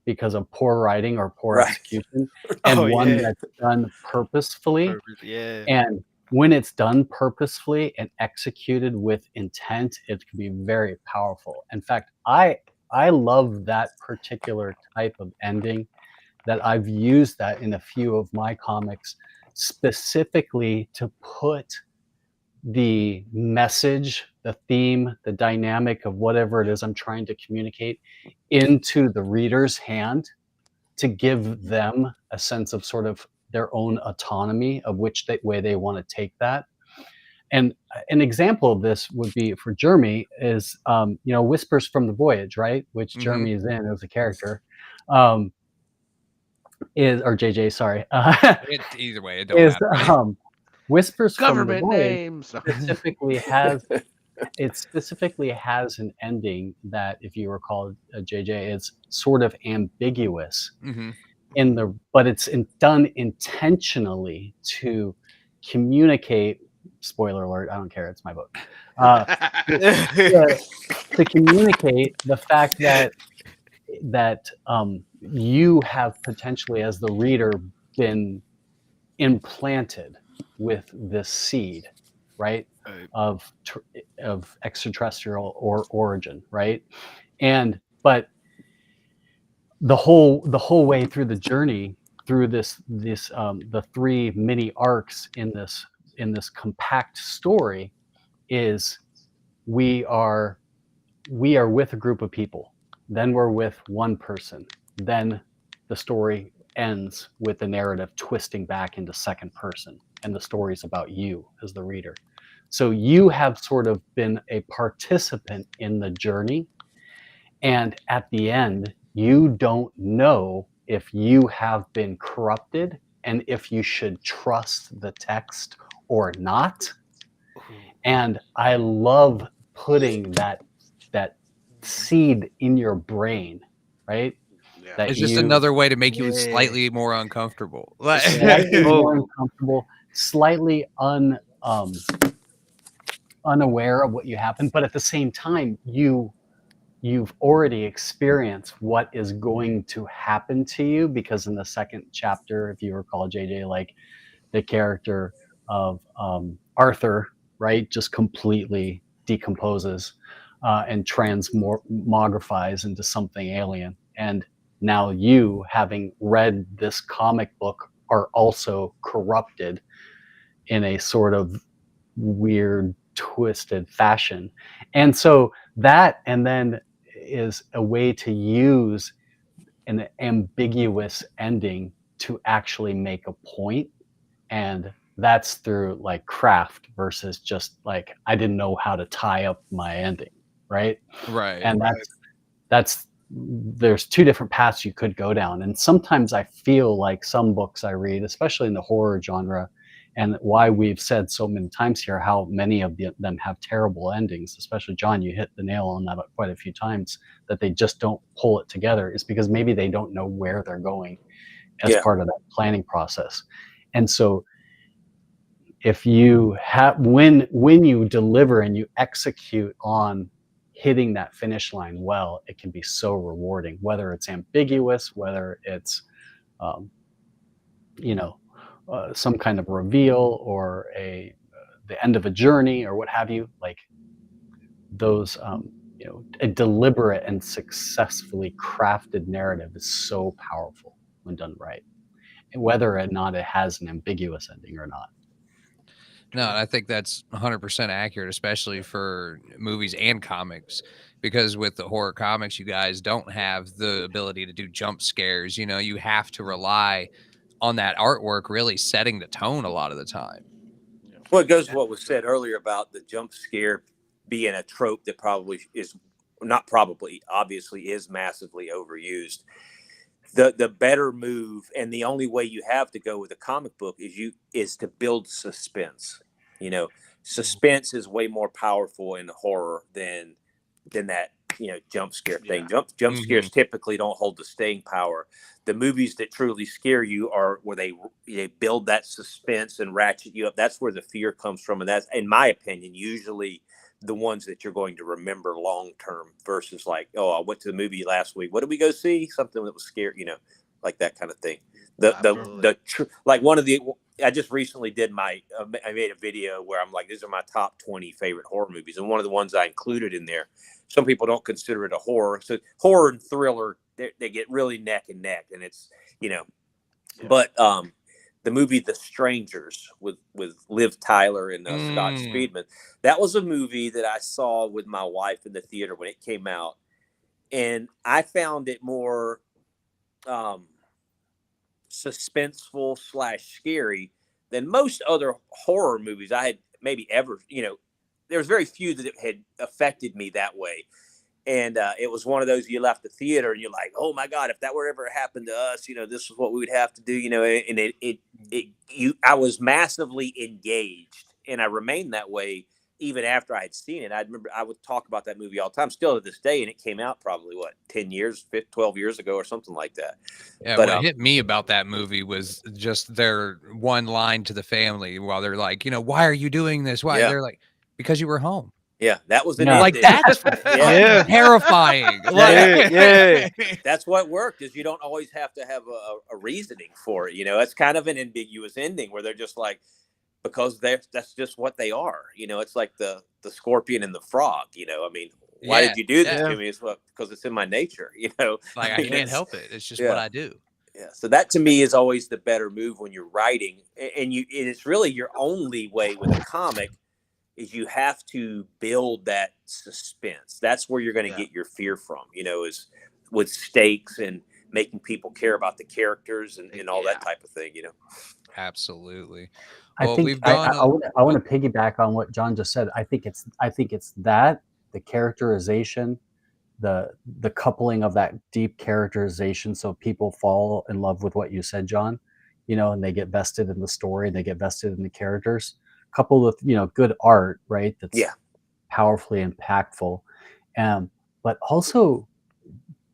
because of poor writing or poor execution, and one that's done purposefully. And when it's done purposefully and executed with intent, it can be very powerful. In fact, I love that particular type of ending, that I've used that in a few of my comics specifically to put the message, the theme, the dynamic of whatever it is I'm trying to communicate into the reader's hand, to give them a sense of sort of their own autonomy of which way they want to take that. And an example of this would be for Jeremy is, Whispers from the Voyage, right? Which Jeremy is in as a character. Or JJ, sorry. Either way, it don't matter. Whispers Government from the Voyage names specifically has an ending that, if you recall, JJ, is sort of ambiguous but it's done intentionally to communicate. Spoiler alert! I don't care. It's my book. To communicate the fact that you have potentially, as the reader, been implanted with this seed, right, of extraterrestrial or origin, right, but the whole way through the journey through the 3 mini arcs in this compact story is we are with a group of people, then we're with one person, then the story ends with the narrative twisting back into second person, and the story's about you as the reader. So you have sort of been a participant in the journey, and at the end you don't know if you have been corrupted and if you should trust the text or not. And I love putting that seed in your brain, right? Yeah. It's just another way to make you slightly more uncomfortable. Slightly more uncomfortable, slightly unaware of what you happened, but at the same time, you've already experienced what is going to happen to you, because in the second chapter, if you recall, JJ, like the character of Arthur, right, just completely decomposes and transmogrifies into something alien. And now you, having read this comic book, are also corrupted in a sort of weird, twisted fashion. And so that, and then, is a way to use an ambiguous ending to actually make a point. And that's through like craft versus just like, I didn't know how to tie up my ending, right? And that's there's 2 different paths you could go down. And sometimes I feel like some books I read, especially in the horror genre, and why we've said so many times here how many of them have terrible endings, especially John, you hit the nail on that quite a few times, that they just don't pull it together, is because maybe they don't know where they're going as part of that planning process. And so if you have, when you deliver and you execute on hitting that finish line well, it can be so rewarding, whether it's ambiguous, whether it's some kind of reveal or the end of a journey or what have you. Like those a deliberate and successfully crafted narrative is so powerful when done right, and whether or not it has an ambiguous ending or not. No, I think that's 100% accurate, especially for movies and comics, because with the horror comics, you guys don't have the ability to do jump scares. You have to rely on that artwork really setting the tone a lot of the time. Well, it goes to what was said earlier about the jump scare being a trope that obviously is massively overused. The better move, and the only way you have to go with a comic book is to build suspense. Suspense is way more powerful in horror than that jump scare thing. Jump scares typically don't hold the staying power. The movies that truly scare you are where they build that suspense and ratchet you up. That's where the fear comes from, and that's, in my opinion, usually the ones that you're going to remember long term, versus like, oh, I went to the movie last week. What did we go see? Something that was scary, like that kind of thing. I just recently did I made a video where I'm like, these are my top 20 favorite horror movies, and one of the ones I included in there, some people don't consider it a horror. So horror and thriller, they get really neck and neck, and it's but the movie The Strangers with Liv Tyler and Scott Speedman. That was a movie that I saw with my wife in the theater when it came out, and I found it more suspenseful / scary than most other horror movies I had maybe ever. There was very few that had affected me that way. And it was one of those, you left the theater and you're like, oh my God, if that were ever happened to us, this is what we would have to do, and I was massively engaged, and I remained that way even after I had seen it. I remember I would talk about that movie all the time, still to this day, and it came out probably 10 years, 12 years ago or something like that. Yeah, but what hit me about that movie was just their one line to the family while they're like, why are you doing this? Why? They're like, because you were home. Yeah, that was like that's terrifying. That's what worked, is you don't always have to have a reasoning for it. It's kind of an ambiguous ending where they're just like, because that's just what they are. It's like the scorpion and the frog. Why did you do this to me? It's because it's in my nature. Like I can't help it. It's just what I do. Yeah. So that to me is always the better move when you're writing, and it's really your only way with a comic. Is you have to build that suspense. That's where you're going to get your fear from, is with stakes and making people care about the characters and all that type of thing, Absolutely. I think I want to piggyback on what Jon just said. I think it's that the characterization, the coupling of that deep characterization, so people fall in love with what you said, Jon, and they get vested in the story and they get vested in the characters. Coupled with good art, right? That's powerfully impactful, but also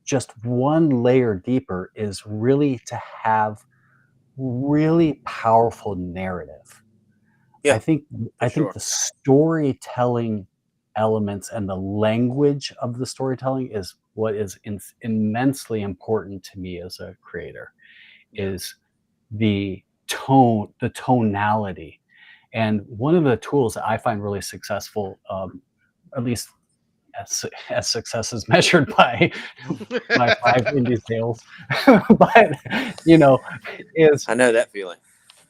just one layer deeper is really to have really powerful narrative. I think the storytelling elements and the language of the storytelling is what is immensely important to me as a creator. Is the tonality. And one of the tools that I find really successful, at least as success is measured by my 5 indie sales, but is I know that feeling.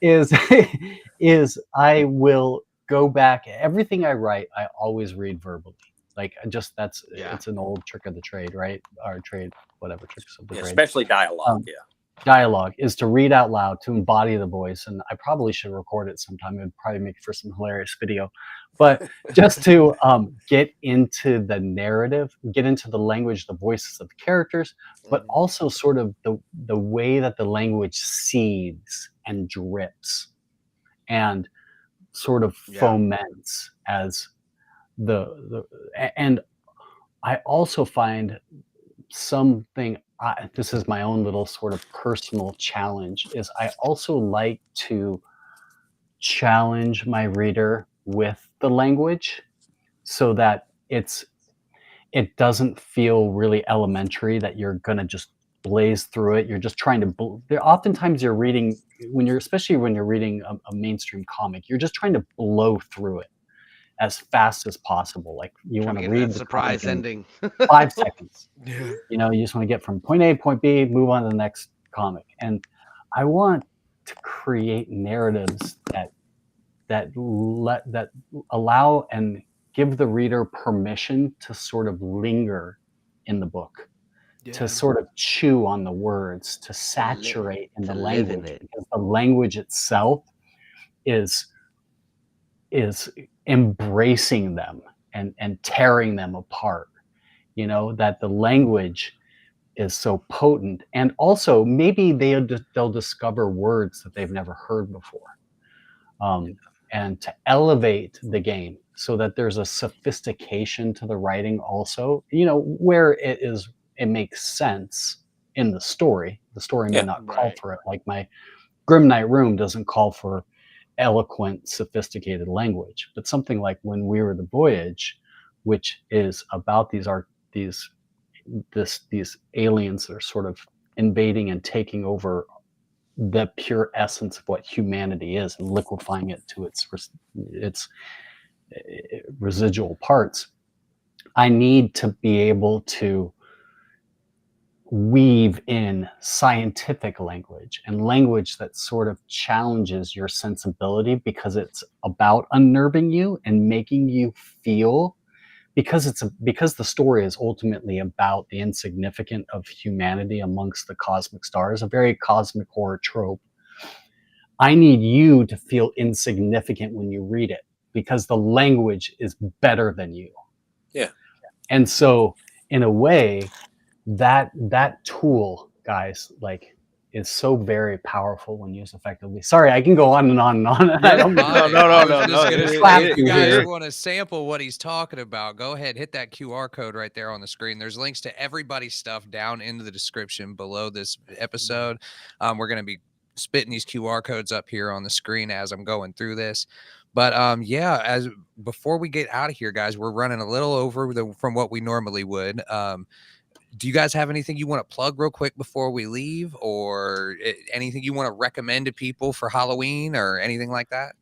Is I will go back. Everything I write, I always read verbally. Like it's an old trick of the trade, right? Or trade, whatever tricks of the trade. Especially dialogue. Dialogue is to read out loud, to embody the voice, and I probably should record it sometime. It would probably make for some hilarious video, but just to get into the narrative, get into the language, the voices of the characters, but also sort of the way that the language seeds and drips and sort of foments as and I also find something. This is my own little sort of personal challenge, is I also like to challenge my reader with the language so that it doesn't feel really elementary, that you're going to just blaze through it. You're just trying to oftentimes you're reading, especially when you're reading a mainstream comic, you're just trying to blow through it as fast as possible. Like you want to read the surprise ending 5 seconds. You just want to get from point A to point B, move on to the next comic. And I want to create narratives that allow and give the reader permission to sort of linger in the book, to sort of chew on the words, to saturate in the language, because the language itself is embracing them and tearing them apart. That the language is so potent, and also maybe they'll discover words that they've never heard before, and to elevate the game so that there's a sophistication to the writing also, where it makes sense in the story. The story may not call for it, like my Grimnight room doesn't call for eloquent, sophisticated language, but something like When We Were the Voyage, which is about these aliens that are sort of invading and taking over the pure essence of what humanity is and liquefying it to its residual parts. I need to be able to weave in scientific language and language that sort of challenges your sensibility, because it's about unnerving you and making you feel, because the story is ultimately about the insignificant of humanity amongst the cosmic stars, a very cosmic horror trope. I need you to feel insignificant when you read it, because the language is better than you. Yeah. And so in a way, that tool, guys, like, is so very powerful when used effectively. Sorry, I can go on and on and on. Yeah, I don't no. If you guys want to sample what he's talking about, go ahead, hit that QR code right there on the screen. There's links to everybody's stuff down into the description below this episode. We're going to be spitting these QR codes up here on the screen as I'm going through this. But yeah, as before we get out of here, guys, we're running a little over from what we normally would. Do you guys have anything you want to plug real quick before we leave, or anything you want to recommend to people for Halloween or anything like that?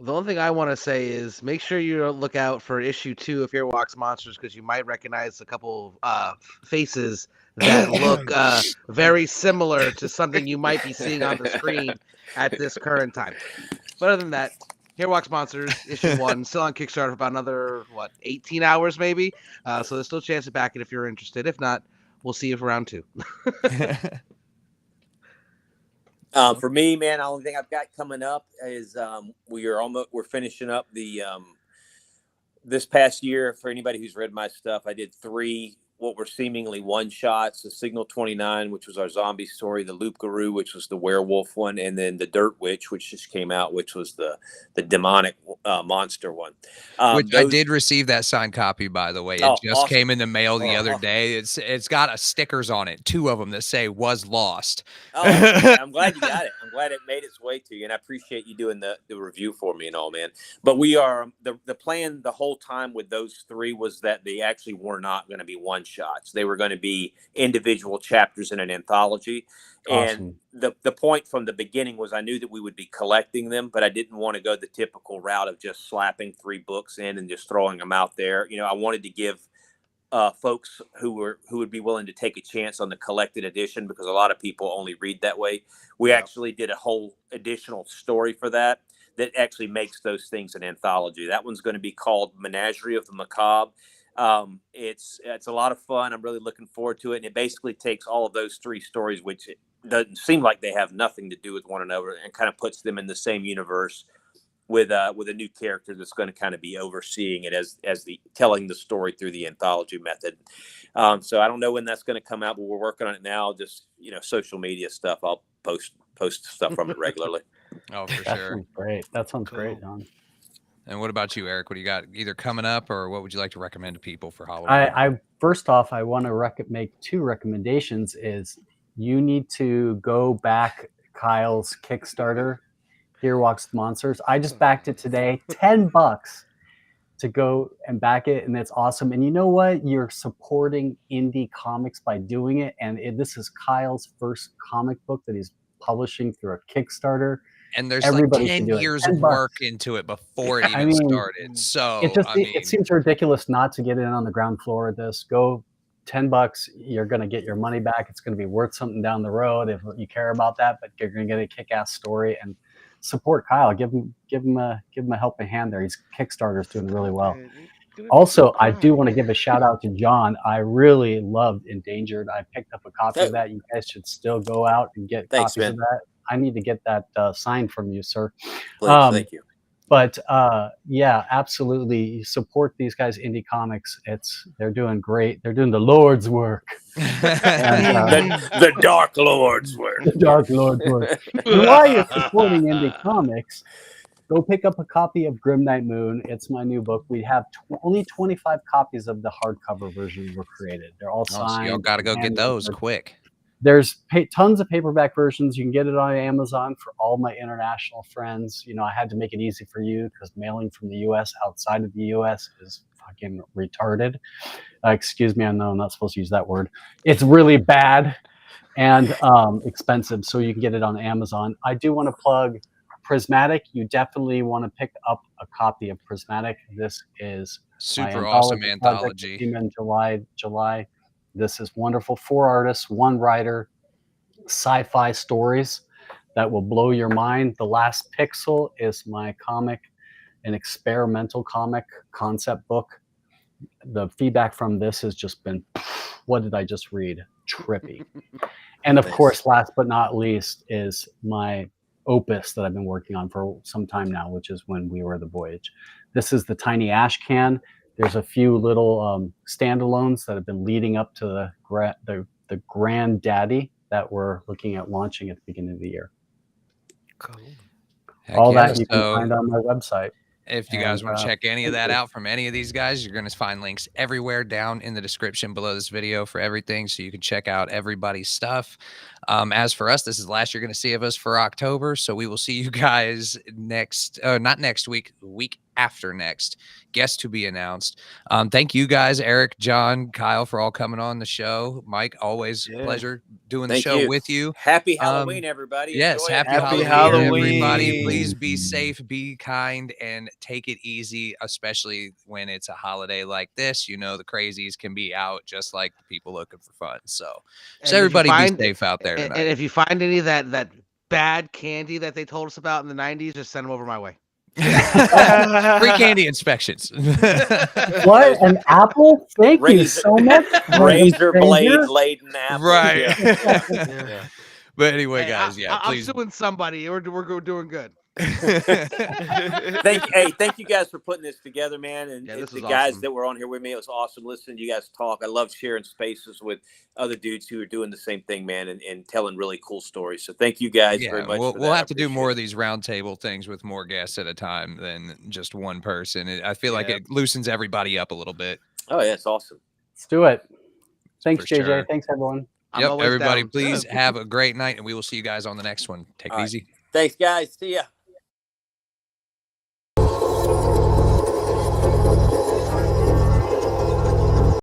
The only thing I want to say is make sure you look out for issue 2 of Earwax Monsters, because you might recognize a couple faces that look very similar to something you might be seeing on the screen at this current time. But other than that, Earwax Monsters issue 1 still on Kickstarter for about another 18 hours maybe. So there's still a chance to back it if you're interested. If not, we'll see you for round 2. For me, man, the only thing I've got coming up is we're finishing up the this past year. For anybody who's read my stuff, I did 3 what were seemingly one shots: the Signal 29, which was our zombie story, the Loop Guru, which was the werewolf one, and then the Dirt Witch, which just came out, which was the demonic monster one. Which I did receive that signed copy, by the way. It just awesome. Came in the mail the other day. It's got stickers on it, 2 of them that say "was lost." Oh, man, I'm glad you got it. I'm glad it made its way to you, and I appreciate you doing the review for me and all, man. But we are the plan the whole time with those 3 was that they actually were not going to be one shots. They were going to be individual chapters in an anthology. Awesome. And the point from the beginning was I knew that we would be collecting them, but I didn't want to go the typical route of just slapping 3 books in and just throwing them out there. You know, I wanted to give folks who would be willing to take a chance on the collected edition, because a lot of people only read that way. We actually did a whole additional story for that actually makes those things an anthology. That one's going to be called Menagerie of the Macabre. It's a lot of fun. I'm really looking forward to it. And it basically takes all of those 3 stories, which it doesn't seem like they have nothing to do with one another, and kind of puts them in the same universe with a new character that's going to kind of be overseeing it as the telling the story through the anthology method. So I don't know when that's going to come out, but we're working on it now. Just, social media stuff. I'll post stuff from it regularly. Oh, for That sure. sounds great. That sounds great, Jon. And what about you, Eric? What do you got either coming up, or what would you like to recommend to people for Halloween? I first off, I want to make 2 recommendations. Is you need to go back Kyle's Kickstarter, Earwax Monsters. I just backed it today, $10 to go and back it, and it's awesome. And you know what? You're supporting indie comics by doing it. And this is Kyle's first comic book that he's publishing through a Kickstarter. And there's like 10 years of work into it before it even started. So it seems ridiculous not to get in on the ground floor of this. Go $10. You're going to get your money back. It's going to be worth something down the road if you care about that. But you're going to get a kick-ass story, and support Kyle. Give him a helping hand there. His Kickstarter's doing really well. Also, I do want to give a shout out to Jon. I really loved Endangered. I picked up a copy of that. You guys should still go out and get copies of that. I need to get that signed from you, sir. Please, thank you. But yeah, absolutely support these guys, indie comics. They're doing great. They're doing the Lord's work. And, the Dark Lord's work. The Dark Lord's work. And while you're supporting indie comics, go pick up a copy of Grimnight Moon. It's my new book. We have only 25 copies of the hardcover version were created. They're all signed. So y'all got to go get those quick. There's tons of paperback versions. You can get it on Amazon for all my international friends. I had to make it easy for you because mailing from the U.S. outside of the U.S. is fucking retarded. Excuse me, I know I'm not supposed to use that word. It's really bad and expensive, so you can get it on Amazon. I do want to plug Prismatic. You definitely want to pick up a copy of Prismatic. This is super awesome anthology. In July. This is wonderful. 4 artists, 1 writer, sci-fi stories that will blow your mind. The Last Pixel is my comic, an experimental comic concept book. The feedback from this has just been, what did I just read? Trippy. And of course, last but not least, is my opus that I've been working on for some time now, which is When We Were the Voyage. This is the Tiny Ash Can. There's a few little standalones that have been leading up to the granddaddy that we're looking at launching at the beginning of the year. Cool. All that you can find on my website. If you guys want to check any of that out from any of these guys, you're going to find links everywhere down in the description below this video for everything, so you can check out everybody's stuff. As for us, this is the last you're going to see of us for October, so we will see you guys not next week, the week after next. Guest to be announced. Thank you guys, Eric, John, Kyle, for all coming on the show. Mike, always pleasure doing the show with you. Happy Halloween, everybody. Yes, Enjoy happy Halloween, everybody. Please be safe, be kind, and take it easy, especially when it's a holiday like this. You know, the crazies can be out just like the people looking for fun. So everybody be safe out there tonight. And if you find any of that bad candy that they told us about in the 90s, just send them over my way. Free candy inspections. What? An apple? Thank you so much. Razor blade laden apple. Right. Yeah. But anyway, guys, I'm suing somebody. We're doing good. Thank you guys for putting this together, man. And the guys awesome. that were on here with me, it was awesome listening to you guys talk. I love sharing spaces with other dudes who are doing the same thing, man, and telling really cool stories. So thank you guys very much. We'll have to do more of these roundtable things with more guests at a time than just one person. I feel like it loosens everybody up a little bit. Oh yeah, it's awesome. Let's do it. Thanks, For JJ. sure. Thanks, everyone. Yep, everybody, please have a great night, and we will see you guys on the next one. Take it easy. Thanks, guys. See ya.